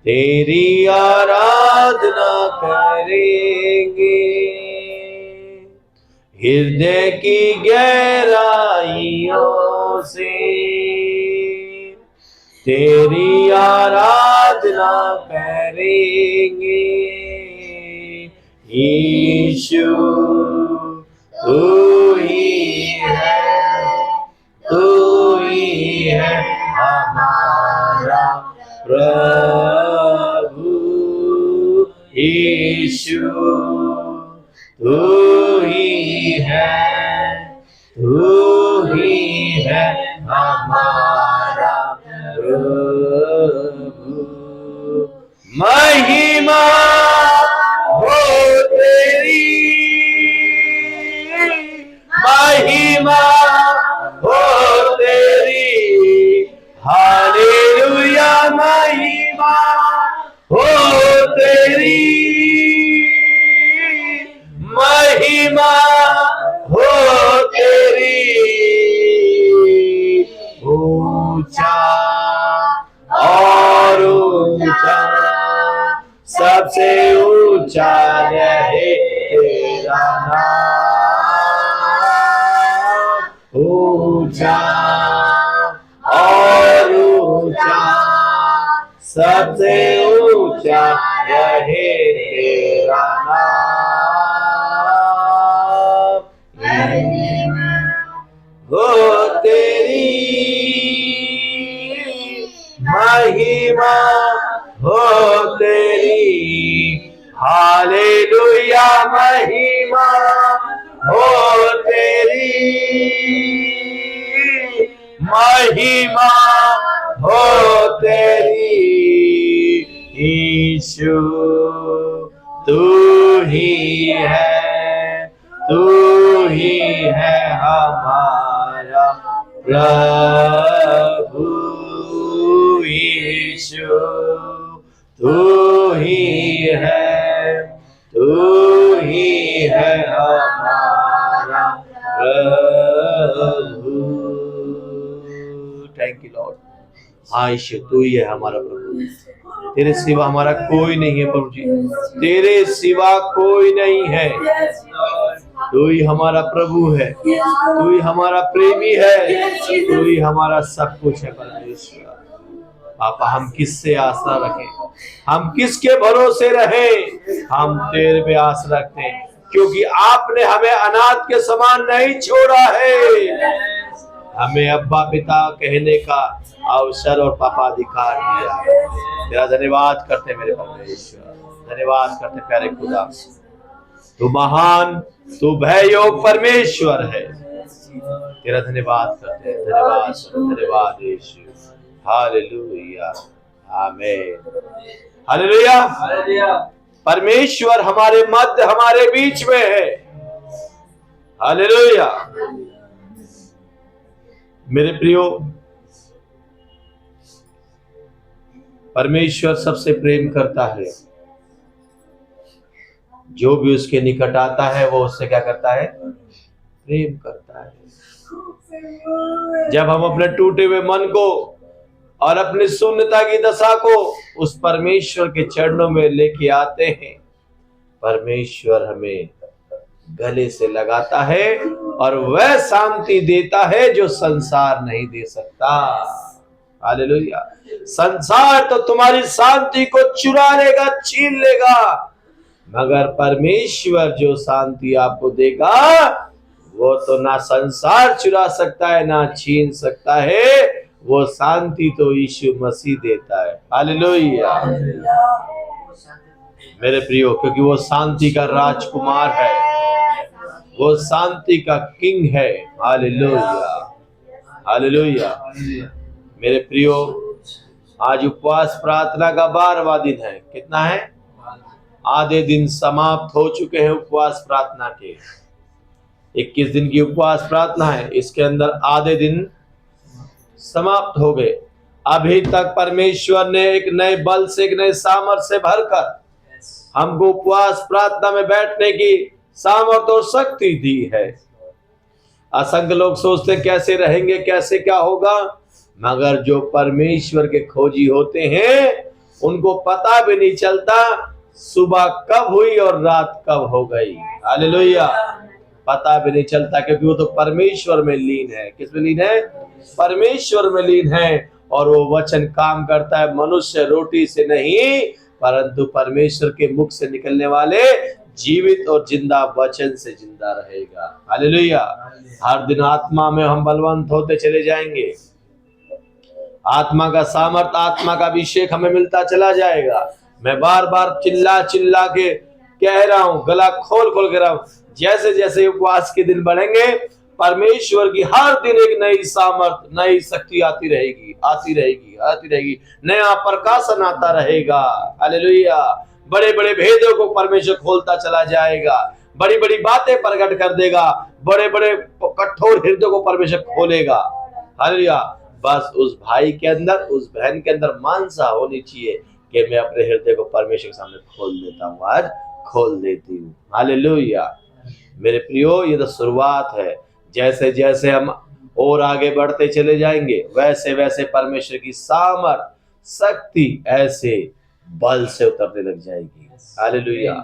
तेरी आराधना करेंगे हृदय की गहराइयों से। तेरी आराधना करेंगे यीशु, तू ही है, तू ही है हमारा प्रभु। यीशु, तू ही है, तू ही है हमारा प्रभु। महिमा हो तेरी, महिमा हो तेरी, हालेलुया। महिमा हो तेरी, महिमा हो तेरी। ऊंचा और ऊंचा, सबसे ऊंचा रहे तेरा नाम। ऊंचा और ऊंचा, सबसे ऊंचा रहे तेरा नाम। हो तेरी, महिमा हो तेरी, हालेलुया। महिमा हो तेरी, महिमा हो तेरी। यीशु, तू ही है, तू ही है हमारा प्रभु। यीशु, तू ही है, तू ही है हमारा प्रभु। Thank you Lord. हाँ यीशु, तू ही है हमारा प्रभु। तेरे सिवा हमारा कोई नहीं है प्रभु जी, तेरे सिवा कोई नहीं है। तू ही हमारा प्रभु है, तू ही हमारा प्रेमी है, तू ही हमारा सब कुछ है परमेश्वर। पापा, हम किससे आशा रखें, हम किसके भरोसे रहे? हम तेरे पे आस रखते हैं, क्योंकि आपने हमें अनाथ के समान नहीं छोड़ा है। हमें अब्बा पिता कहने का अवसर और पापा अधिकार दिया। तेरा धन्यवाद करते मेरे परमेश्वर, धन्यवाद करते प्यारे खुदा। तू महान, तू भय योग परमेश्वर है। तेरा धन्यवाद करते हैं, धन्यवाद, धन्यवाद यीशु। हालेलुया, आमीन, हालेलुया। परमेश्वर हमारे मध्य, हमारे बीच में है। हालेलुया। मेरे प्रियो, परमेश्वर सबसे प्रेम करता है। जो भी उसके निकट आता है वो उससे क्या करता है? प्रेम करता है। जब हम अपने टूटे हुए मन को और अपनी शून्यता की दशा को उस परमेश्वर के चरणों में लेके आते हैं, परमेश्वर हमें गले से लगाता है और वह शांति देता है जो संसार नहीं दे सकता। हालेलुया। संसार तो तुम्हारी शांति को चुरा लेगा, छीन लेगा, मगर परमेश्वर जो शांति आपको देगा वो तो ना संसार चुरा सकता है, ना छीन सकता है। वो शांति तो यीशु मसीह देता है। हालेलुया मेरे प्रियो, क्योंकि वो शांति का राजकुमार है, वो शांति का किंग है। Hallelujah, hallelujah. मेरे प्रियो, आज उपवास प्रार्थना का 12वां दिन है। कितना है? आधे दिन समाप्त हो चुके हैं उपवास प्रार्थना के। 21 दिन की उपवास प्रार्थना है, इसके अंदर आधे दिन समाप्त हो गए। अभी तक परमेश्वर ने एक नए बल से, एक नए सामर्थ्य से भरकर हमको उपवास प्रार्थना में बैठने की सामर्थ्य और शक्ति दी है। असंख्य लोग सोचते कैसे रहेंगे, कैसे क्या होगा, मगर जो परमेश्वर के खोजी होते हैं उनको पता भी नहीं चलता सुबह कब हुई और रात कब हो गई। हालेलुया। पता भी नहीं चलता, क्योंकि वो तो परमेश्वर में लीन है। किस में लीन है? परमेश्वर में लीन है। और वो वचन काम करता है, मनुष्य रोटी से नहीं परंतु परमेश्वर के मुख से निकलने वाले जीवित और जिंदा वचन से जिंदा रहेगा। हालेलुया। हर दिन आत्मा में हम बलवंत होते चले जाएंगे। आत्मा का सामर्थ, आत्मा का अभिषेक हमें मिलता चला जाएगा। मैं बार बार चिल्ला चिल्ला के कह रहा हूं, गला खोल खोल के रहा हूं, जैसे जैसे उपवास के दिन बढ़ेंगे परमेश्वर की हर दिन एक नई सामर्थ, नई शक्ति आती रहेगी, आती रहेगी, आती रहेगी। नया प्रकाशन आता रहेगा। हालेलुया। बड़े बड़े भेदों को परमेश्वर खोलता चला जाएगा, बड़ी बड़ी बातें प्रकट कर देगा, बड़े बड़े कठोर हृदय को परमेश्वर खोलेगा। हालेलुया। बस उस भाई के अंदर, उस बहन के अंदर मानसा होनी चाहिए कि मैं अपने हृदय को परमेश्वर के सामने खोल देता हूँ, आज खोल देती हूँ। हालेलुया। मेरे प्रियो, ये तो शुरुआत है। जैसे जैसे हम और आगे बढ़ते चले जाएंगे वैसे वैसे परमेश्वर की सामर्थ, शक्ति ऐसे बल से उतरने लग जाएगी। हालेलुया।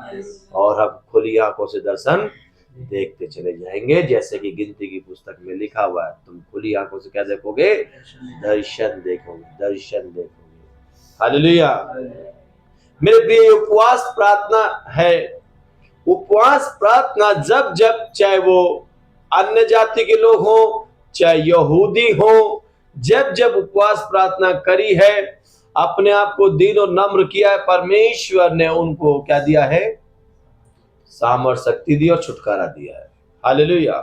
और हम खुली आंखों से दर्शन देखते चले जाएंगे, जैसे कि गिनती की पुस्तक में लिखा हुआ है, तुम खुली आंखों से क्या देखोगे? दर्शन देखोगे, दर्शन देखोगे। हालेलुया। मेरे प्रिय, उपवास प्रार्थना है। उपवास प्रार्थना जब जब, चाहे वो अन्य जाति के लोग हों चाहे यहूदी हों, जब जब उपवास प्रार्थना करी है, अपने आप को दीन और नम्र किया है, परमेश्वर ने उनको क्या दिया है? सामर्थ, शक्ति दी और छुटकारा दिया है। हालेलुया।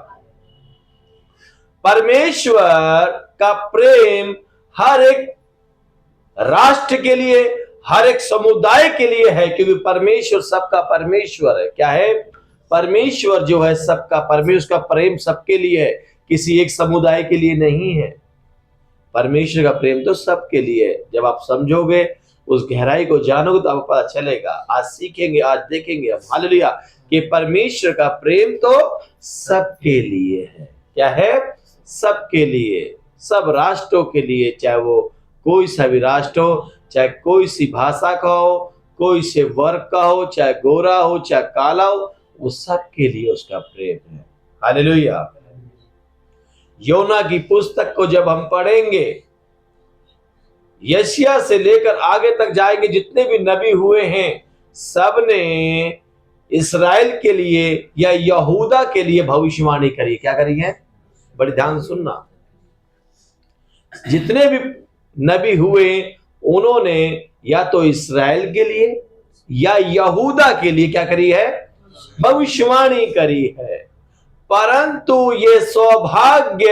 परमेश्वर का प्रेम हर एक राष्ट्र के लिए, हर एक समुदाय के लिए है, क्योंकि परमेश्वर सबका परमेश्वर है। क्या है? परमेश्वर जो है सबका, परमेश्वर का प्रेम सबके लिए है, किसी एक समुदाय के लिए नहीं है। परमेश्वर का प्रेम तो सबके लिए है। जब आप समझोगे, उस गहराई को जानोगे, तो आपको पता चलेगा। आज सीखेंगे, आज देखेंगे हम, हालेलुया, कि परमेश्वर का प्रेम तो सबके लिए है। क्या है? सबके लिए, सब राष्ट्रों के लिए, चाहे वो कोई सा भी राष्ट्र हो, चाहे कोई सी भाषा का हो, कोई से वर्ग का हो, चाहे गोरा हो चाहे काला हो, वो सबके लिए उसका प्रेम है। हालेलुया। योना की पुस्तक को जब हम पढ़ेंगे, यशायाह से लेकर आगे तक जाएंगे, जितने भी नबी हुए हैं सब ने इस्राएल के लिए या यहूदा के लिए भविष्यवाणी करी। क्या करी है? बड़ी ध्यान सुनना। जितने भी नबी हुए उन्होंने या तो इस्राएल के लिए या यहूदा के लिए क्या करी है? भविष्यवाणी करी है। परंतु ये सौभाग्य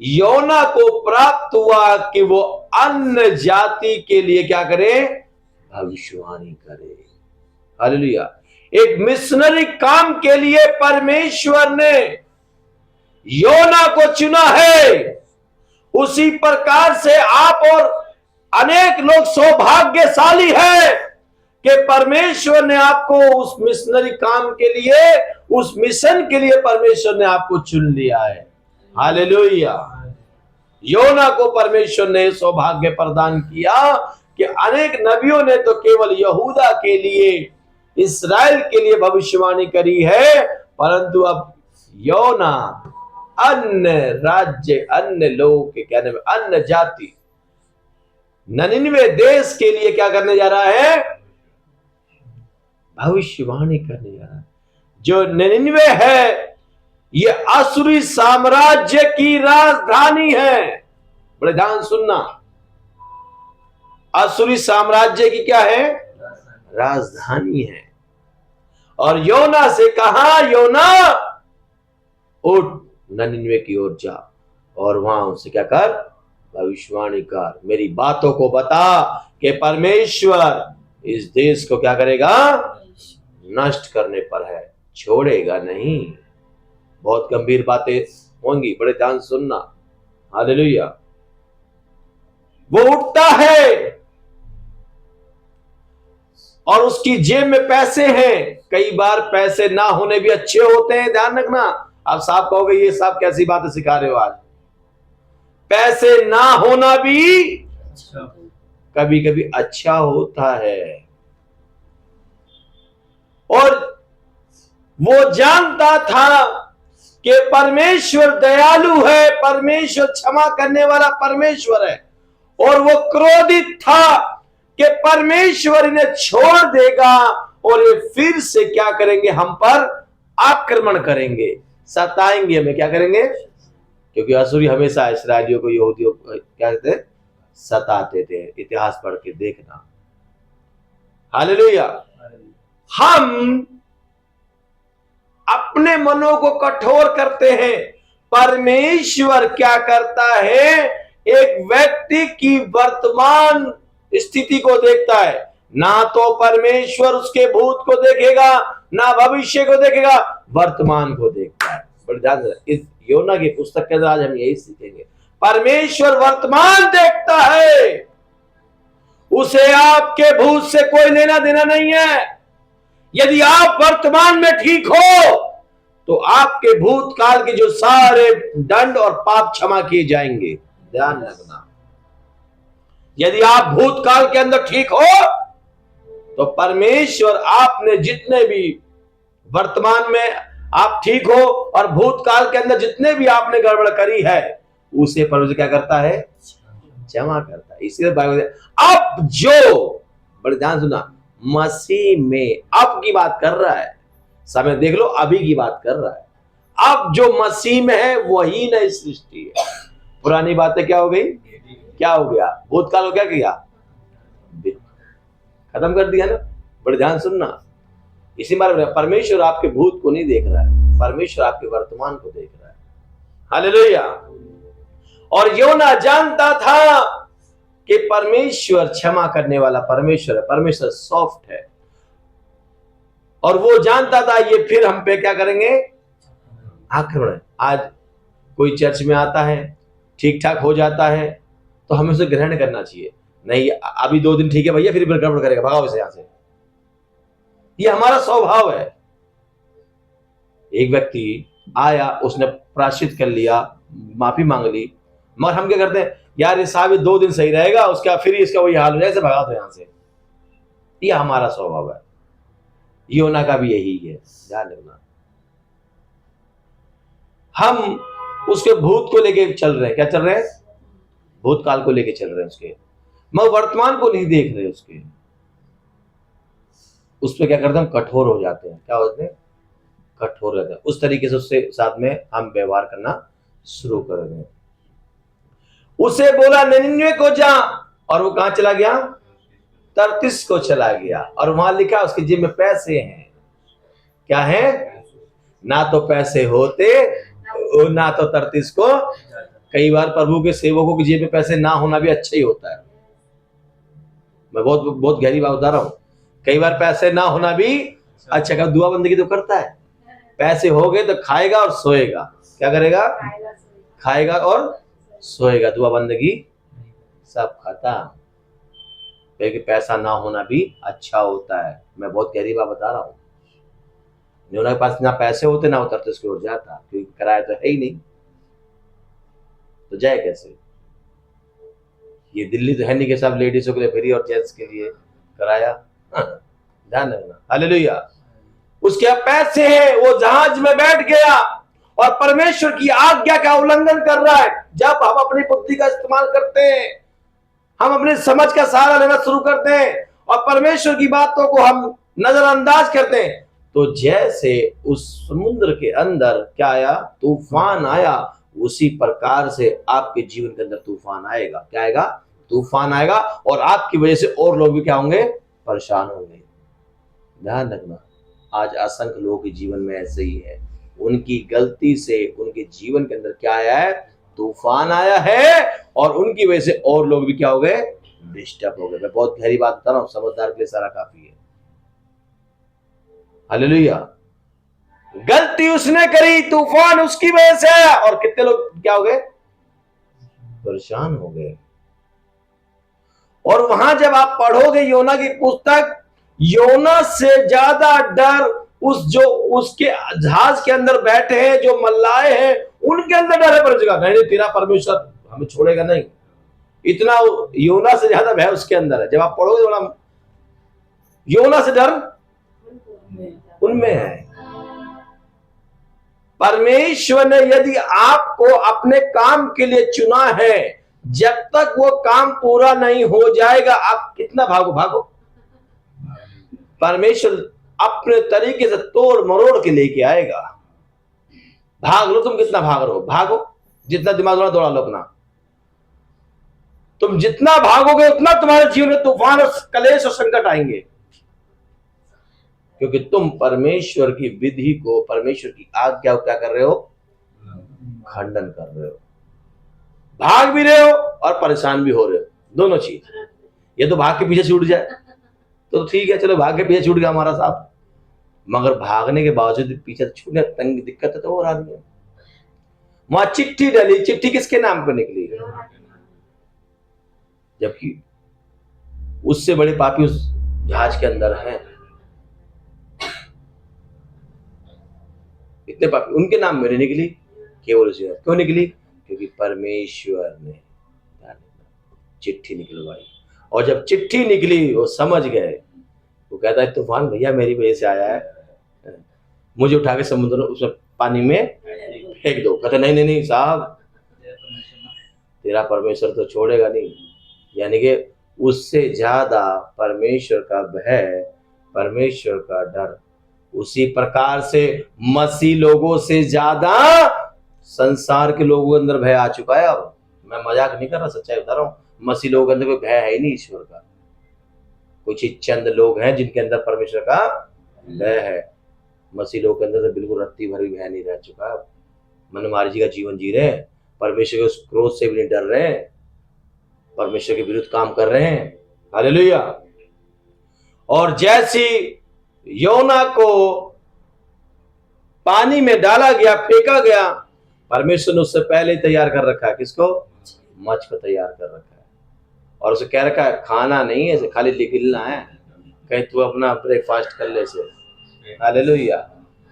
योना को प्राप्त हुआ कि वो अन्य जाति के लिए क्या करे? भविष्यवाणी करे। हालेलुया। एक मिशनरी काम के लिए परमेश्वर ने योना को चुना है। उसी प्रकार से आप और अनेक लोग सौभाग्यशाली है कि परमेश्वर ने आपको उस मिशनरी काम के लिए, उस मिशन के लिए परमेश्वर ने आपको चुन लिया है। हालेलुया। योना को परमेश्वर ने सौभाग्य प्रदान किया कि अनेक नबियों ने तो केवल यहूदा के लिए, इस्राएल के लिए भविष्यवाणी करी है, परंतु अब योना अन्य राज्य, अन्य लोगों के कहने में, अन्य जाति, ननिनवे देश के लिए क्या करने जा रहा है? भविष्यवाणी करने जा रहा है। जो ननिनवे है ये असुरी साम्राज्य की राजधानी है। बड़े ध्यान सुनना, असुरी साम्राज्य की क्या है? राजधानी है। और योना से कहा, योना उठ ननिनवे की ओर जा और वहां उनसे क्या कर? भविष्यवाणी कर, मेरी बातों को बता कि परमेश्वर इस देश को क्या करेगा? नष्ट करने पर है, छोड़ेगा नहीं। बहुत गंभीर बातें होंगी, बड़े ध्यान सुनना। हालेलुया। वो उठता है और उसकी जेब में पैसे हैं। कई बार पैसे ना होने भी अच्छे होते हैं, ध्यान रखना। आप साहब कहोगे ये साहब कैसी बातें सिखा रहे हो आज? पैसे ना होना भी कभी कभी अच्छा होता है। और वो जानता था कि परमेश्वर दयालु है, परमेश्वर क्षमा करने वाला परमेश्वर है, और वो क्रोधित था कि परमेश्वर इन्हें छोड़ देगा और ये फिर से क्या करेंगे, हम पर आक्रमण करेंगे, सताएंगे, हमें क्या करेंगे, क्योंकि असुरी हमेशा इस्राएलियों को, यहूदियों को क्या कहते हैं, सताते थे। इतिहास पढ़ के देखना। हालेलुया। हम अपने मनों को कठोर करते हैं। परमेश्वर क्या करता है, एक व्यक्ति की वर्तमान स्थिति को देखता है। ना तो परमेश्वर उसके भूत को देखेगा, ना भविष्य को देखेगा, वर्तमान को देखता है। बड़ी ध्यान से इस योना की पुस्तक के अंदर आज हम यही सीखेंगे। परमेश्वर वर्तमान देखता है, उसे आपके भूत से कोई लेना देना नहीं है। यदि आप वर्तमान में ठीक हो तो आपके भूतकाल के जो सारे दंड और पाप क्षमा किए जाएंगे। ध्यान रखना, यदि आप भूतकाल के अंदर ठीक हो तो परमेश्वर आपने जितने भी वर्तमान में आप ठीक हो और भूतकाल के अंदर जितने भी आपने गड़बड़ करी है उसे परमेश्वर क्या करता है, क्षमा करता है। इसलिए बाइबल अब जो, बड़े ध्यान सुना, मसीह में, अब की बात कर रहा है, समय देख लो, अभी की बात कर रहा है। अब जो मसीह में है वही नई सृष्टि है। पुरानी बातें क्या हो गई, क्या हो गया, भूतकाल को क्या किया, खत्म कर दिया ना। बड़े ध्यान सुनना, इसी बार परमेश्वर आपके भूत को नहीं देख रहा है, परमेश्वर आपके वर्तमान को देख रहा है। हालेलुया। और योना जानता था कि परमेश्वर क्षमा करने वाला परमेश्वर है, परमेश्वर सॉफ्ट है, और वो जानता था ये फिर हम पे क्या करेंगे, आक्रमण। आज कोई चर्च में आता है, ठीक ठाक हो जाता है, तो हमें उसे ग्रहण करना चाहिए। नहीं, अभी 2 दिन ठीक है भैया, फिर गड़बड़ करेगा, भगाओ इसे यहां से। ये हमारा स्वभाव है। एक व्यक्ति आया, उसने प्रायश्चित कर लिया, माफी मांग ली, मगर हम क्या करते हैं, यार ये साहब 2 दिन सही रहेगा, उसका फिर इसका वही हाल हो जाए, भगा दो यहां से। ये हमारा स्वभाव है। योना का भी यही है, ध्यान रखना। हम उसके भूत को लेके चल रहे हैं, क्या चल रहे हैं, भूतकाल को लेके चल रहे हैं उसके, मगर वर्तमान को नहीं देख रहे उसके। उस पर क्या करते हैं, हम कठोर हो जाते हैं। क्या होते हैं, कठोर रहते हैं। उस तरीके से उससे साथ में हम व्यवहार करना शुरू कर दें। उसे बोला 99 को जा, और वो कहां चला गया, तर्तीस को चला गया, और वहां लिखा उसके जेब में पैसे हैं। क्या है, ना तो पैसे होते, ना तो तर्तीस को। कई बार प्रभु के सेवकों की जेब में पैसे ना होना भी अच्छा ही होता है। मैं बहुत बहुत गहरी बात बता रहा हूं। कई बार पैसे ना होना भी अच्छा, का दुआ बंदगी तो करता है। पैसे हो गए तो खाएगा और सोएगा। क्या करेगा, खाएगा और सोएगा, दुआ बंदगी सब खत्म। क्योंकि पैसा ना होना भी अच्छा होता है। मैं बहुत गहरी बात बता रहा हूँ। योना के पास ना पैसे होते, ना उतरते उसकी ओर जाता, क्योंकि किराया तो है ही नहीं, तो जाए कैसे। ये दिल्ली तो है नहीं कि सब लेडीजों के लिए फ्री और जेंट्स के लिए किराया। ध्यान रखना। हालेलुया। उसके पैसे हैं, वो जहाज में बैठ गया और परमेश्वर की आज्ञा का उल्लंघन कर रहा है। जब हम अपनी बुद्धि का इस्तेमाल करते हैं, हम अपनी समझ का सहारा लेना शुरू करते हैं और परमेश्वर की बातों को हम नजरअंदाज करते हैं, तो जैसे उस समुद्र के अंदर क्या आया, तूफान आया, उसी प्रकार से आपके जीवन के अंदर तूफान आएगा। क्या आएगा, तूफान आएगा, और आपकी वजह से और लोग भी क्या होंगे, परेशान होंगे। ध्यान रखना, आज असंख्य लोगों के जीवन में ऐसे ही है। उनकी गलती से उनके जीवन के अंदर क्या आया है, तूफान आया है, और उनकी वजह से और लोग भी क्या हो गए, डिस्टर्ब हो गए। मैं बहुत गहरी बात बता रहा हूं, समझदार के लिए सारा काफी है। हालेलुया। गलती उसने करी, तूफान उसकी वजह से आया, और कितने लोग क्या हो गए, परेशान हो गए। और वहां जब आप पढ़ोगे योना की पुस्तक, योना से ज्यादा डर उस जो उसके जहाज के अंदर बैठे हैं, जो मल्लाए हैं, उनके अंदर डर है। पर जगह नहीं, तेरा परमेश्वर हमें छोड़ेगा नहीं। इतना योना से ज्यादा भय उसके अंदर है। जब आप पढ़ोगे थोड़ा, योना से डर उनमें है। परमेश्वर ने यदि आपको अपने काम के लिए चुना है, जब तक वो काम पूरा नहीं हो जाएगा आप कितना भागो। परमेश्वर अपने तरीके से तोड़ मरोड़ के लेके आएगा। भाग लो, तुम कितना भाग रहे हो, भागो, जितना दिमाग दौड़ा लो अपना। तुम जितना भागोगे उतना तुम्हारे जीवन में तूफान और कलेश और संकट आएंगे, क्योंकि तुम परमेश्वर की विधि को, परमेश्वर की आज्ञा को क्या कर रहे हो, खंडन कर रहे हो। भाग भी रहे हो और परेशान भी हो रहे हो, दोनों चीज। ये तो भाग के पीछे छूट जाए तो ठीक है, चलो भाग के पीछे छूट गया हमारा साहब, मगर भागने के बावजूद पीछे छूटने तंग दिक्कत है तो हो रहा है। वहां चिट्ठी डाली, चिट्ठी किसके नाम पर निकली, जबकि उससे बड़े पापी उस जहाज के अंदर हैं। इतने पापी उनके नाम मेरे निकली, केवल उसी नाम। क्यों निकली, क्योंकि परमेश्वर ने चिट्ठी निकलवाई। और जब चिट्ठी निकली वो समझ गए। वो कहता है तूफान भैया मेरी वजह से आया है, मुझे उठा के समुद्र उसमें पानी में फेंक दो। कहते नहीं साहब, तेरा परमेश्वर तो छोड़ेगा नहीं। यानी कि उससे ज्यादा परमेश्वर का भय, परमेश्वर का डर। उसी प्रकार से मसीह लोगों से ज्यादा संसार के लोगों के अंदर भय आ चुका है। अब मैं मजाक नहीं कर रहा, सच्चाई बता रहा हूं। मसीह लोगों के अंदर कोई भय है ही नहीं ईश्वर का। कुछ चंद लोग हैं जिनके अंदर परमेश्वर का भय है। मसीह लोगों के अंदर तो बिल्कुल रत्ती भर भी भय नहीं रह चुका। मनमार्जी का जीवन जी रहे हैं, परमेश्वर के उस क्रोध से भी नहीं डर रहे हैं, परमेश्वर के विरुद्ध काम कर रहे हैं। हालेलुया। और जैसी योना को पानी में डाला गया, फेंका गया, परमेश्वर ने उससे पहले तैयार कर रखा है। किसको? मछ को तैयार कर रखा है। और उसे कह रखा है खाना नहीं है, खाली निकलना है, कहीं तू अपना ब्रेकफास्ट कर ले से। हालेलुया।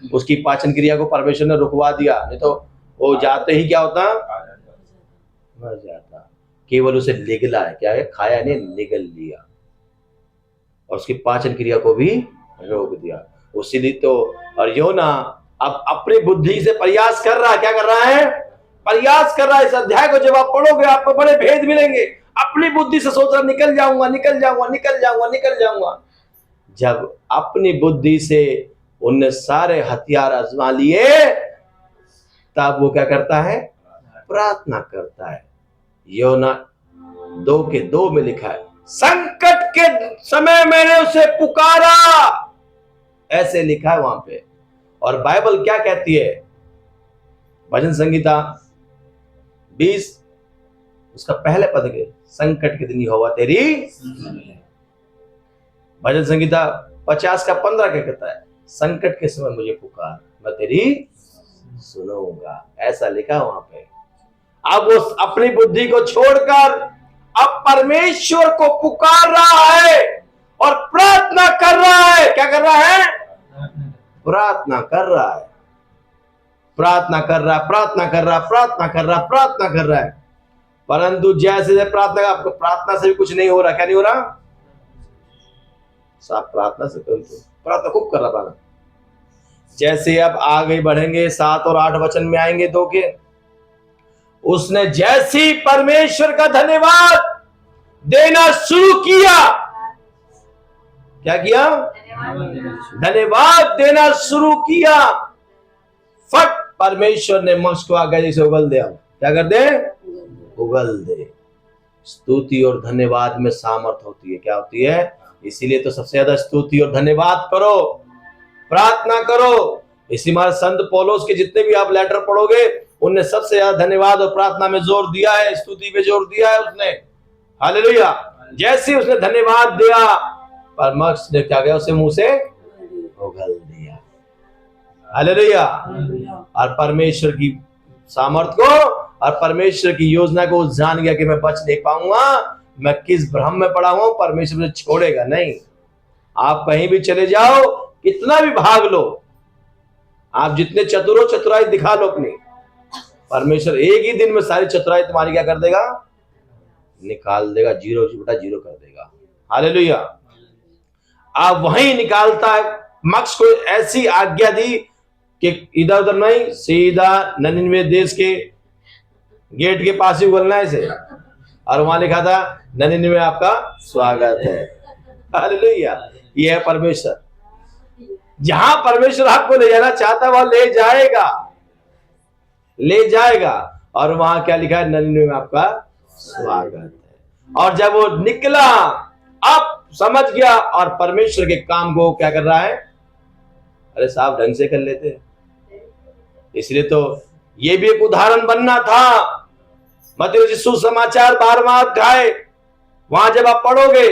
उसकी पाचन क्रिया को परमेश्वर ने रुकवा दिया, नहीं तो वो जाते ही क्या होता, मर जाता। केवल उसे निगला है, क्या है, खाया नहीं, निगल लिया, और उसकी पाचन क्रिया को भी रोक दिया। उसीलिए तो और योना अब अपनी बुद्धि से प्रयास कर रहा है। क्या कर रहा है? प्रयास कर रहा है। इस अध्याय को जब आप पढ़ोगे आपको बड़े भेद मिलेंगे। अपनी बुद्धि से सोच रहा निकल जाऊंगा, निकल जाऊंगा, निकल जाऊंगा, निकल जाऊंगा। जब अपनी बुद्धि से उनने सारे हथियार आजमा लिए, तब वो क्या करता है? प्रार्थना करता है। योना 2:2 में लिखा है, संकट के समय मैंने उसे पुकारा, ऐसे लिखा है वहां पे। और बाइबल क्या कहती है? भजन संगीता 20 उसका पहले पद के, संकट के दिन यहोवा तेरी। भजन संगीता 50 का 15 क्या कहता है? संकट के समय मुझे पुकार, मैं तेरी सुनूंगा, ऐसा लिखा वहां पे। अब वो अपनी बुद्धि को छोड़कर अब परमेश्वर को पुकार रहा है और प्रार्थना कर रहा है। क्या कर रहा है? प्रार्थना कर रहा है, प्रार्थना कर रहा है, प्रार्थना कर रहा है, प्रार्थना कर रहा है, प्रार्थना कर रहा है। परंतु जैसे प्रार्थना, आपको प्रार्थना से भी कुछ नहीं हो रहा। क्या नहीं हो रहा? साफ प्रार्थना से प्रार्थना खूब कर रहा था। जैसे अब आगे बढ़ेंगे 7 और 8 वचन में आएंगे 2 के, उसने जैसी परमेश्वर का धन्यवाद देना शुरू किया, क्या किया? धन्यवाद देना शुरू किया, फट परमेश्वर ने मक्ष को आगे जैसे उगल दिया। क्या कर दे? उगल दे। स्तुति और धन्यवाद में सामर्थ होती है। क्या होती है? इसीलिए तो सबसे ज्यादा स्तुति और धन्यवाद करो, प्रार्थना करो। इसी मारे संत पौलुस के जितने भी आप लेटर पढ़ोगे, उनने सबसे ज्यादा धन्यवाद और प्रार्थना में जोर दिया है, स्तुति पे जोर दिया है उसने। हालेलुया। जैसे उसने धन्यवाद दिया, परमक्ष ने क्या किया? उसे मुंह से उगल दिया। हालेलुया। और परमेश्वर की सामर्थ को और परमेश्वर की योजना को जान गया कि मैं बच नहीं पाऊंगा, मैं किस भ्रम में पड़ा हूं, परमेश्वर मुझे छोड़ेगा नहीं। आप कहीं भी चले जाओ, कितना भी भाग लो, आप जितने चतुर हो चतुराई दिखा लो अपनी, परमेश्वर एक ही दिन में सारी चतुराई तुम्हारी क्या कर देगा? निकाल देगा, जीरो बटा जीरो कर देगा। हालेलुया। अब वहीं निकालता है। मक्स को ऐसी आज्ञा दी कि इधर उधर नहीं, सीधा ननिनवे देश के गेट के पास ही बोलना है इसे, और वहां लिखा था ननिनवे आपका स्वागत है। हालेलुया। ये है परमेश्वर। जहां परमेश्वर आपको ले जाना चाहता है वहां ले जाएगा, ले जाएगा। और वहां क्या लिखा है? ननिनवे में आपका स्वागत है। और जब वो निकला, अब समझ गया और परमेश्वर के काम को क्या कर रहा है? अरे साहब ढंग से कर लेते हैं। इसलिए तो ये भी एक उदाहरण बनना था। मत्ती यीशु समाचार 12वां अध्याय, वहां जब आप पढ़ोगे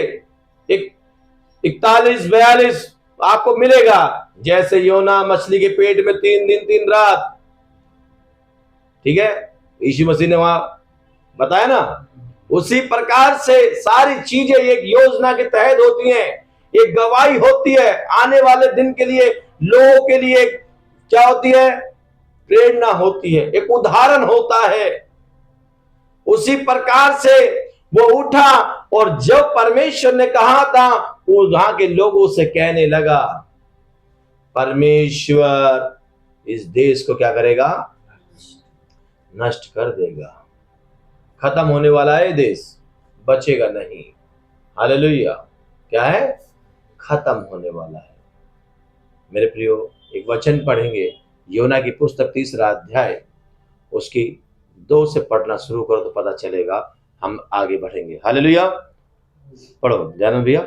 41-42 आपको मिलेगा, जैसे योना मछली के पेट में 3 दिन 3 रात, ठीक है, यीशु मसीह ने वहां बताया ना, उसी प्रकार से सारी चीजें एक योजना के तहत होती हैं, एक गवाही होती है आने वाले दिन के लिए, लोगों के लिए क्या होती है? प्रेरणा होती है, एक उदाहरण होता है। उसी प्रकार से वो उठा और जब परमेश्वर ने कहा था, वो वहां के लोगों से कहने लगा, परमेश्वर इस देश को क्या करेगा? नष्ट कर देगा, खत्म होने वाला है देश, बचेगा नहीं। हालेलुया। क्या है? खत्म होने वाला है। मेरे प्रियो, एक वचन पढ़ेंगे, योना की पुस्तक 3रा अध्याय, उसकी 2 से पढ़ना शुरू करो तो पता चलेगा, हम आगे बढ़ेंगे। हालेलुया। पढ़ो जानन भैया।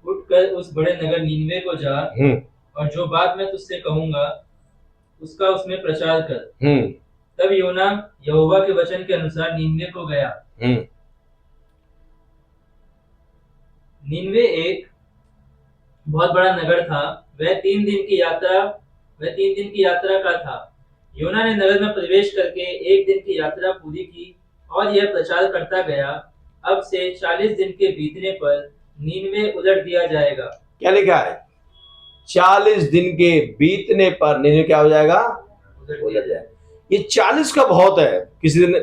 उठकर उस बड़े नगर नीनवे को जा, और जो बात मैं तुझसे कहूंगा उसका उसमें प्रचार कर। तब योना यहोवा के वचन के अनुसार नीनवे को गया। नीनवे एक बहुत बड़ा नगर था। वह 3 दिन की यात्रा का था। योना ने नगर में प्रवेश करके 1 दिन की यात्रा पूरी की और यह प्रचार करता गया, अब से 40 दिन के बीतने पर नीनवे उलट दिया जाएगा। क्या लिखा है? 40 दिन के बीतने पर नीनवे क्या हो जाएगा? उलट जाएगा। ये 40 का बहुत है। किसी दिन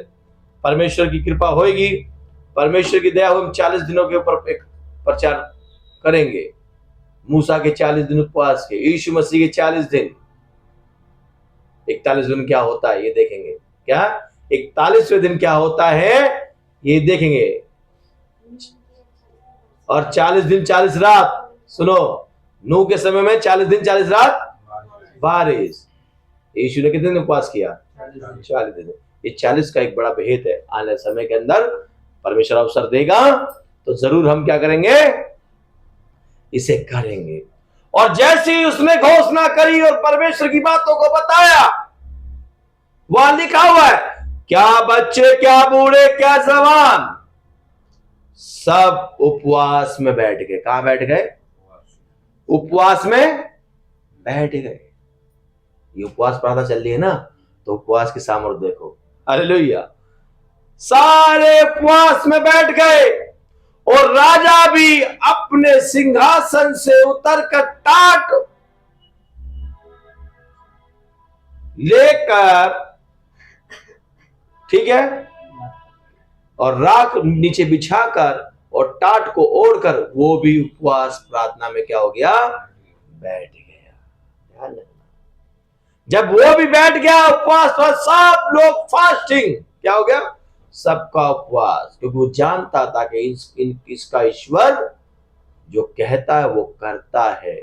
परमेश्वर की कृपा होगी, परमेश्वर की दया होगी, 40 दिनों के ऊपर एक प्रचार करेंगे। मूसा के 40 दिन उपवास के, यीशु मसीह के 40 दिन, 41 दिन क्या होता है ये देखेंगे। क्या 41वें दिन क्या होता है ये देखेंगे। और 40 दिन 40 रात, सुनो, नूह के समय में 40 दिन 40 रात बारिश। यीशु ने कितने दिन उपवास किया? 40 दिन। ये 40 का एक बड़ा भेद है। आने समय के अंदर परमेश्वर अवसर देगा तो जरूर हम क्या करेंगे? इसे करेंगे। और जैसे ही उसने घोषणा करी और परमेश्वर की बातों को बताया, वहां लिखा हुआ है, क्या बच्चे, क्या बूढ़े, क्या जवान, सब उपवास में बैठ गए। कहां बैठ गए? उपवास में बैठ गए। ये उपवास प्रार्थना चल रही है ना, तो उपवास की सामर्थ्य देखो। हालेलुया। सारे उपवास में बैठ गए और राजा भी अपने सिंहासन से उतरकर टाट लेकर, ठीक है, और राख नीचे बिछाकर और टाट को ओढ़कर वो भी उपवास प्रार्थना में क्या हो गया? बैठ गया। जब वो भी बैठ गया उपवास, तो सब लोग फास्टिंग, क्या हो गया? सबका उपवास, क्योंकि वो जानता था कि इसका ईश्वर जो कहता है वो करता है।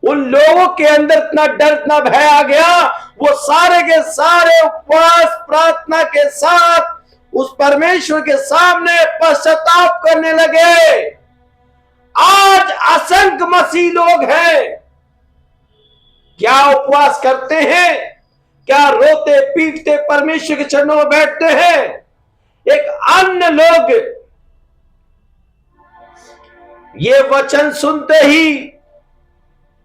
उन लोगों के अंदर इतना डर, इतना भय आ गया, वो सारे के सारे उपवास प्रार्थना के साथ उस परमेश्वर के सामने पश्चाताप करने लगे। आज असंख्य मसीह लोग हैं, क्या उपवास करते हैं? क्या रोते पीटते परमेश्वर के चरणों में बैठते हैं? एक अन्य लोग ये वचन सुनते ही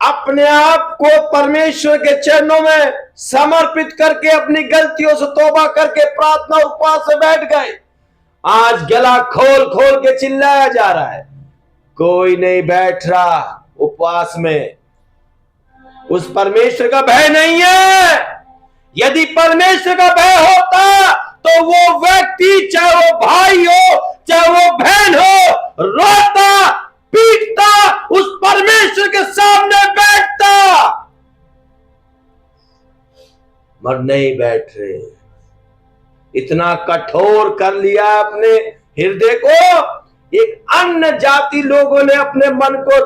अपने आप को परमेश्वर के चरणों में समर्पित करके अपनी गलतियों से तौबा करके प्रार्थना उपवास से बैठ गए। आज गला खोल खोल के चिल्लाया जा रहा है, कोई नहीं बैठ रहा उपवास में। उस परमेश्वर का भय नहीं है, यदि परमेश्वर का भय होता तो वो व्यक्ति, चाहे वो भाई हो चाहे वो बहन हो, रोता पीटता उस परमेश्वर के सामने बैठता, मगर नहीं बैठ रहे। इतना कठोर कर लिया अपने हृदय को। एक अन्य जाति लोगों ने अपने मन को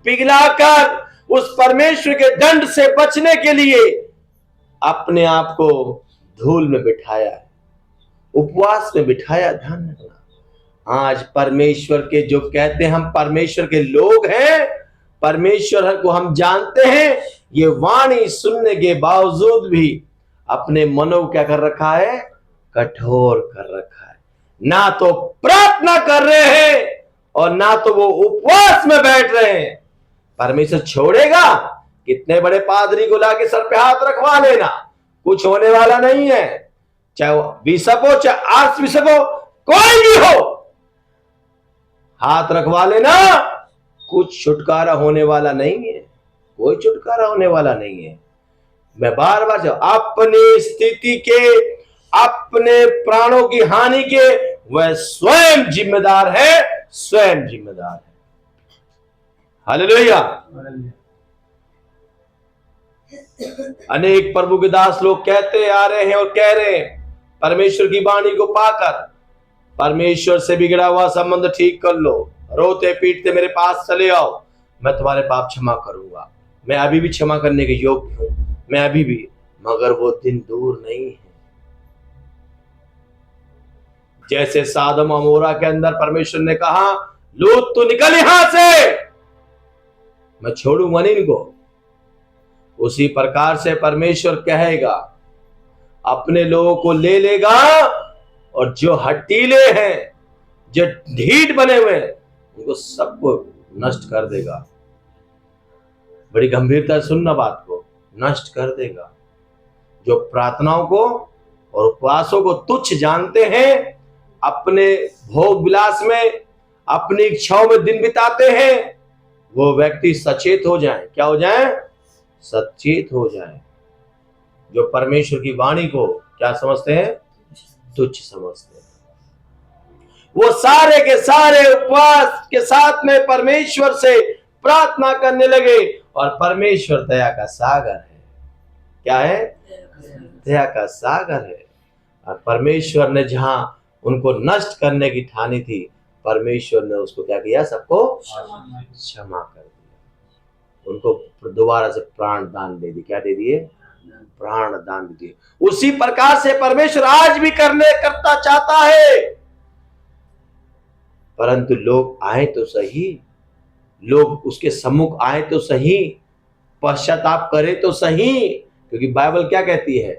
पिघलाकर उस परमेश्वर के दंड से बचने के लिए अपने आप को धूल में बिठाया, उपवास में बिठाया। ध्यान रखना, आज परमेश्वर के जो कहते हैं हम परमेश्वर के लोग हैं, परमेश्वर को हम जानते हैं, ये वाणी सुनने के बावजूद भी अपने मनों को क्या कर रखा है? कठोर कर रखा है। ना तो प्रार्थना कर रहे हैं और ना तो वो उपवास में बैठ रहे हैं। परमेश्वर छोड़ेगा? कितने बड़े पादरी को लाके सर पे हाथ रखवा लेना, कुछ होने वाला नहीं है। चाहे वो बिशप हो चाहे आर्च बिशप हो, कोई भी हो, हाथ रखवा लेना, कुछ छुटकारा होने वाला नहीं है। कोई छुटकारा होने वाला नहीं है। मैं बार बार अपनी स्थिति के, अपने प्राणों की हानि के वह स्वयं जिम्मेदार है, स्वयं जिम्मेदार है। हालेलुया। अनेक प्रभु के दास लोग कहते आ रहे हैं और कह रहे हैं, परमेश्वर की वाणी को पाकर परमेश्वर से बिगड़ा हुआ संबंध ठीक कर लो, रोते पीटते मेरे पास चले आओ, मैं तुम्हारे पाप क्षमा करूंगा। मैं अभी भी क्षमा करने के योग्य हूं, मैं अभी भी, मगर वो दिन दूर नहीं है। जैसे सादम अमोरा के अंदर परमेश्वर ने कहा, लूत तू निकल यहां से, मैं छोड़ूंगा नहीं इनको, उसी प्रकार से परमेश्वर कहेगा, अपने लोगों को ले लेगा और जो हटीले हैं, जो ढीठ बने हुए हैं, उनको सबको नष्ट कर देगा। बड़ी गंभीरता से सुनना बात को, नष्ट कर देगा। जो प्रार्थनाओं को और उपवासों को तुच्छ जानते हैं, अपने भोग विलास में, अपनी इच्छाओं में दिन बिताते हैं, वो व्यक्ति सचेत हो जाएं। क्या हो जाएं? सचेत हो जाएं। जो परमेश्वर की वाणी को क्या समझते हैं? तुच्छ समझते हैं। वो सारे के सारे उपवास के साथ में परमेश्वर से प्रार्थना करने लगे, और परमेश्वर दया का सागर है। क्या है? दया का सागर है। और परमेश्वर ने जहां उनको नष्ट करने की ठानी थी, परमेश्वर ने उसको क्या किया? सबको क्षमा कर दिया। उनको दोबारा से प्राण दान दे दिए। क्या दे दिए? प्राण दान दे दिए। उसी प्रकार से परमेश्वर आज भी करता चाहता है, परंतु लोग आए तो सही, लोग उसके सम्मुख आए तो सही, पश्चाताप करे तो सही। क्योंकि बाइबल क्या कहती है?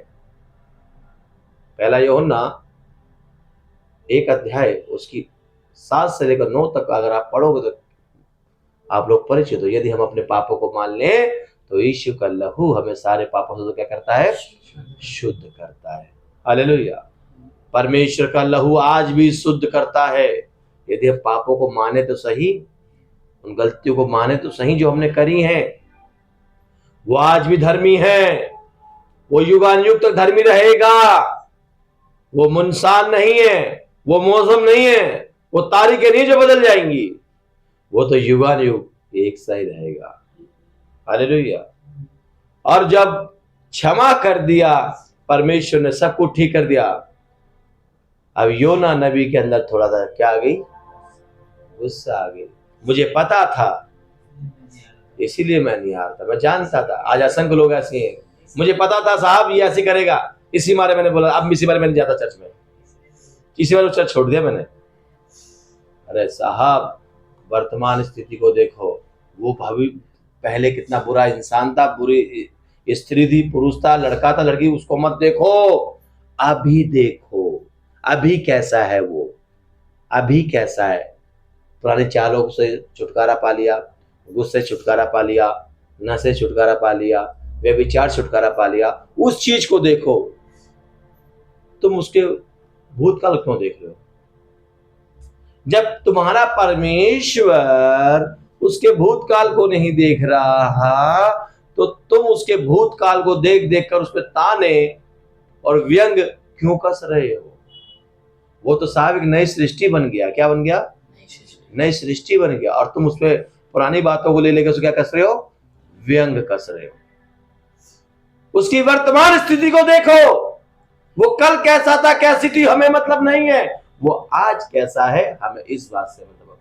पहला यूहन्ना 1 अध्याय उसकी 7 से लेकर 9 तक अगर आप पढ़ोगे तो आप लोग परिचित हो। यदि हम अपने पापों को मान लें तो यीशु का लहू हमें सारे पापों से तो क्या करता है? शुद्ध करता है। हालेलुया। परमेश्वर का लहू आज भी शुद्ध करता है। यदि हम पापों को माने तो सही, उन गलतियों को माने तो सही जो हमने करी हैं। वो आज भी धर्मी है, वो युगानुयुग तक धर्मी रहेगा। वो मुनसान नहीं है, वो मौसम नहीं है, वो तारीखें नहीं जो बदल जाएंगी, वो तो युगानुयुग एक सा ही रहेगा। हालेलुया। और जब क्षमा कर दिया परमेश्वर ने, सब कुछ ठीक कर दिया, अब योना नबी के अंदर थोड़ा सा क्या आ गई? गुस्सा आ गई। मुझे पता था, इसीलिए मैं नहीं हारता, मैं जानता था। आज असंख्य लोग ऐसे हैं, मुझे पता था साहब ये ऐसे करेगा, इसी बारे मैंने बोला, अब इसी बारे में नहीं जाता चर्च में, इसी बारे चर्च छोड़ दिया मैंने। अरे साहब, वर्तमान स्थिति को देखो। वो पहले कितना बुरा इंसान था, बुरी स्त्री थी, पुरुष था, लड़का था, लड़की, उसको मत देखो। अभी देखो अभी कैसा है वो, अभी कैसा है। पुरानी चालों से छुटकारा पा लिया, गुस्से छुटकारा पा लिया, नशे छुटकारा पा लिया, व्यभिचार छुटकारा पा लिया। उस चीज को देखो, तुम उसके भूतकाल क्यों देख रहे हो? जब तुम्हारा परमेश्वर उसके भूतकाल को नहीं देख रहा, तो तुम उसके भूतकाल को देख देख कर उस पर ताने और व्यंग क्यों कस रहे हो? वो तो साहब एक नई सृष्टि बन गया। क्या बन गया? नई सृष्टि बन गया, और तुम उस पर पुरानी बातों को ले लेकर उसको क्या कस रहे हो? व्यंग कस रहे हो। उसकी वर्तमान स्थिति को देखो। वो कल कैसा था, कैसी थी, हमें मतलब नहीं है। वो आज कैसा है, हमें इस बात से मतलब।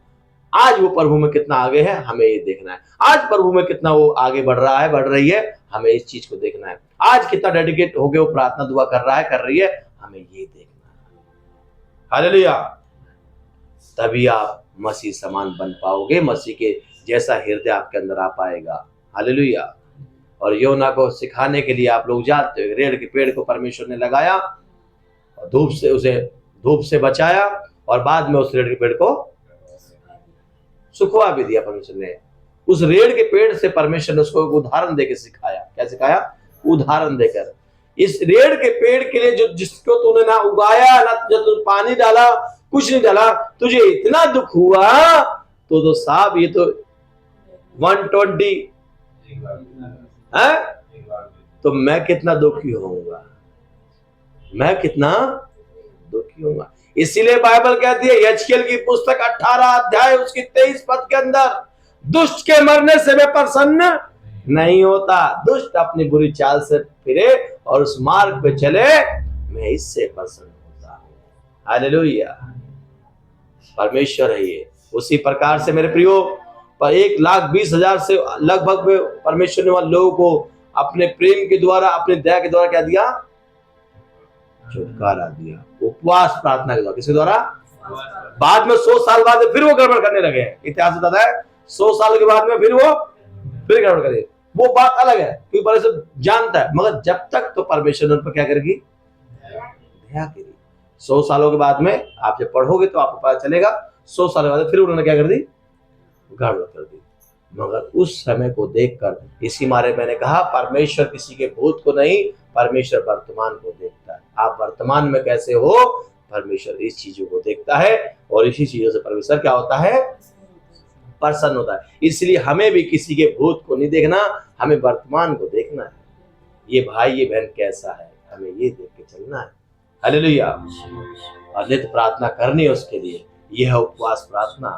आज वो प्रभु में कितना आगे है, हमें ये देखना है। आज प्रभु में कितना वो आगे बढ़ रहा है, बढ़ रही है, हमें इस चीज को देखना है। आज कितना डेडिकेट हो गया वो प्रार्थना दुआ कर रहा है, कर रही है, हमें ये देखना है। हालेलुया। तभी आप मसीह समान बन पाओगे, मसीह के जैसा हृदय आपके अंदर आ पाएगा। हालेलुया। और योना को सिखाने के लिए आप लोग जानते हो, रेड़ के पेड़ को परमेश्वर ने लगाया और धूप से बचाया, और बाद में उस रेड़ के पेड़ को सुखवा भी दिया परमेश्वर ने। उस रेड़ के पेड़ से परमेश्वर ने उसको एक उदाहरण देकर सिखाया। क्या सिखाया? उदाहरण देकर। इस रेड़ के पेड़ के लिए जो जिसको तूने ना उगाया, ना जो तूने पानी डाला, कुछ नहीं डाला, तुझे इतना दुख हुआ, तो साहब ये तो 120 है, तो मैं कितना दुखी होऊंगा, मैं कितना दुखी होऊंगा। इसीलिए बाइबल कहती है यजकेल की पुस्तक 18 अध्याय उसकी 23 पद के अंदर, दुष्ट के मरने से मैं प्रसन्न नहीं होता, दुष्ट अपनी बुरी चाल से फिरे और उस मार्ग पे चले, मैं इससे प्रसन्न होता हूं। हालेलुया। परमेश्वर है ये। उसी प्रकार से मेरे प्रियो, पर 1,20,000 से लगभग परमेश्वर ने वाले लोगों को अपने प्रेम के द्वारा, अपने दया के द्वारा क्या दिया? छुटकारा दिया। उपवास प्रार्थना के द्वारा। किसके द्वारा? बाद में 100 साल बाद फिर वो गड़बड़ करने लगे। इतिहास बताता है 100 साल के बाद में फिर गड़बड़ करे। वो बात अलग है, क्योंकि परमेश्वर जानता है, मगर जब तक तो परमेश्वर उन पर क्या करेगी? दया करेगी। 100 सालों के बाद में आप जब पढ़ोगे तो आपको पता चलेगा 100 साल के बाद फिर उन्होंने क्या कर दी? गड़बड़ कर दी। मगर उस समय को देखकर, इसी मारे मैंने कहा परमेश्वर किसी के भूत को नहीं, परमेश्वर वर्तमान को देखता है। आप वर्तमान में कैसे हो, परमेश्वर इस चीजों को देखता है, और इसी चीजों से परमेश्वर क्या होता है? प्रसन्न होता है। इसलिए हमें भी किसी के भूत को नहीं देखना, हमें वर्तमान को देखना है। ये भाई ये बहन कैसा है, हमें ये देख के चलना है। हालेलुया। और नित्य प्रार्थना करनी है उसके लिए। यह है उपवास प्रार्थना।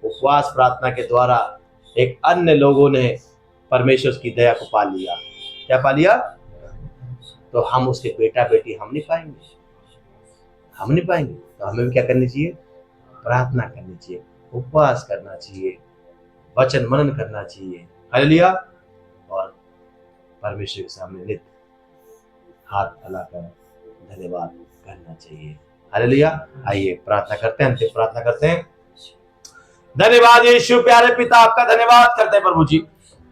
उपवास प्रार्थना के द्वारा एक अन्य लोगों ने परमेश्वर की दया को पा लिया। क्या पा लिया? तो हम उसके बेटा बेटी हम नहीं पाएंगे। तो हमें भी क्या करनी चाहिए? प्रार्थना करनी चाहिए, उपवास करना चाहिए, वचन मनन करना चाहिए। हालेलुया। और परमेश्वर के सामने नित्य हाथ फैलाकर धन्यवाद करना चाहिए। हालेलुया। आइए प्रार्थना करते हैं, अंतिम प्रार्थना करते हैं। धन्यवाद यीशु, प्यारे पिता, आपका धन्यवाद करते हैं प्रभु जी।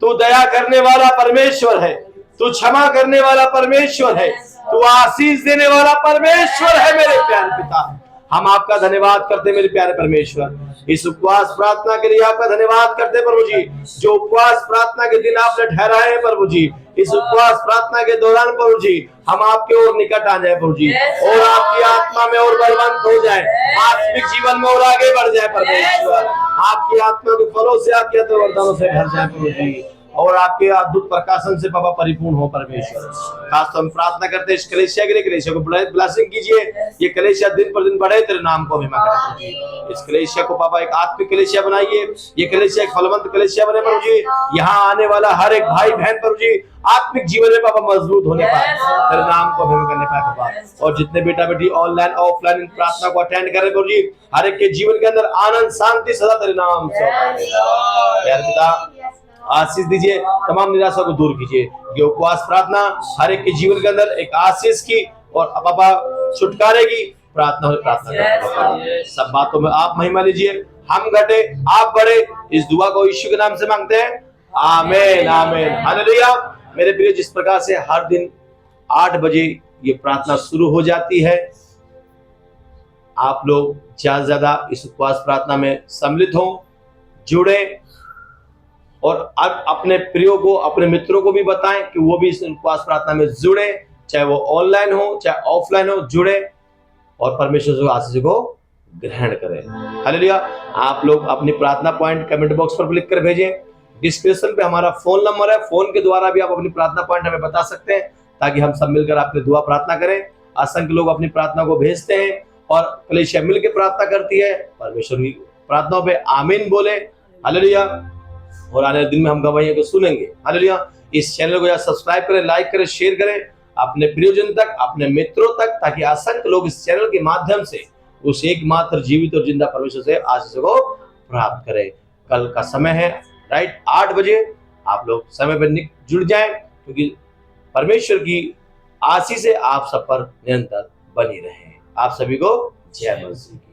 तू दया करने वाला परमेश्वर है, तू क्षमा करने वाला परमेश्वर है, तू आशीष देने वाला परमेश्वर है मेरे प्यारे पिता। हम आपका धन्यवाद करते हैं मेरे प्यारे परमेश्वर। इस उपवास प्रार्थना के लिए आपका धन्यवाद करते हैं प्रभु जी, जो उपवास प्रार्थना के दिन आपने ठहराए हैं प्रभु जी। इस उपवास प्रार्थना के दौरान प्रभु जी हम आपके ओर निकट आ जाए प्रभु जी, और आपकी आत्मा में और बलवंत हो जाए, आत्मिक जीवन में और आगे बढ़ जाए परमेश्वर। आपकी आत्मा के फलों से, आपके वरदानों से भर जाए प्रभु जी, और आपके अद्भुत प्रकाशन से बाबा परिपूर्ण हो परमेश्वर। खास तो हम प्रार्थना करते हैं इस कलेसिया के लिए, कलेसिया को ब्लेसिंग कीजिए। ये कलेसिया दिन पर दिन बढ़े, तेरे नाम को महिमा करे। इस कलेसिया को बाबा एक आत्मिक कलेसिया बनाइए, ये कलेसिया एक फलवंत कलेसिया बने प्रभु जी। यहाँ आने वाला हर एक भाई बहन प्रभु जी आत्मिक जीवन में बाबा मजबूत होने पाए, तेरे नाम को महिमा करने पाए बाबा। और जितने बेटा बेटी ऑनलाइन ऑफलाइन इन प्रार्थना को अटेंड कर रहे प्रभु जी, हर एक के जीवन के अंदर आनंद शांति सदा तेरे नाम से प्यारे पिता आशीष दीजिए, तमाम निराशा को दूर कीजिए। ये उपवास प्रार्थना हर एक के जीवन के अंदर एक आशीष की और बाबा छुटकारे की प्रार्थना करते। सब बातों में आप महिमा लीजिए, हम घटे आप बढ़े। इस दुआ को यीशु के नाम से मांगते हैं, आमीन आमीन हालेलुया। मेरे प्रिय, जिस प्रकार से हर दिन 8 बजे ये प्रार्थना शुरू हो जाती है, आप लोग ज्यादा से ज्यादा इस उपवास प्रार्थना में सम्मिलित हों, जुड़े, और अपने प्रियो को, अपने मित्रों को भी बताएं कि वो भी इस उपवास प्रार्थना में जुड़े, चाहे वो ऑनलाइन हो चाहे ऑफलाइन हो, जुड़े और परमेश्वर के आशीष को ग्रहण करें। हालेलुया। आप लोग अपनी प्रार्थना पॉइंट कमेंट बॉक्स पर लिख कर भेजें। डिस्क्रिप्शन पे हमारा फोन नंबर है, फोन के द्वारा भी आप अपनी प्रार्थना पॉइंट हमें बता सकते हैं ताकि हम सब मिलकर आपके दुआ प्रार्थना करें। असंख्य लोग अपनी प्रार्थना को भेजते हैं और कलीसिया मिल के प्रार्थना करती है। परमेश्वर की प्रार्थनाओं पे आमीन बोले, हालेलुया। और आने वाले दिन में हम गवाहियों को सुनेंगे, हालेलुया। इस चैनल को सब्सक्राइब करें, लाइक करें, शेयर करें अपने प्रियजन तक, अपने मित्रों तक, ताकि असंख्य लोग इस चैनल के माध्यम से उस एकमात्र जीवित और जिंदा परमेश्वर से आशीष को प्राप्त करें। कल का समय है राइट 8 बजे, आप लोग समय पर जुड़ जाएं, क्योंकि परमेश्वर की आशीष से आप सब पर निरंतर बनी रहे। आप सभी को जय मसीह की।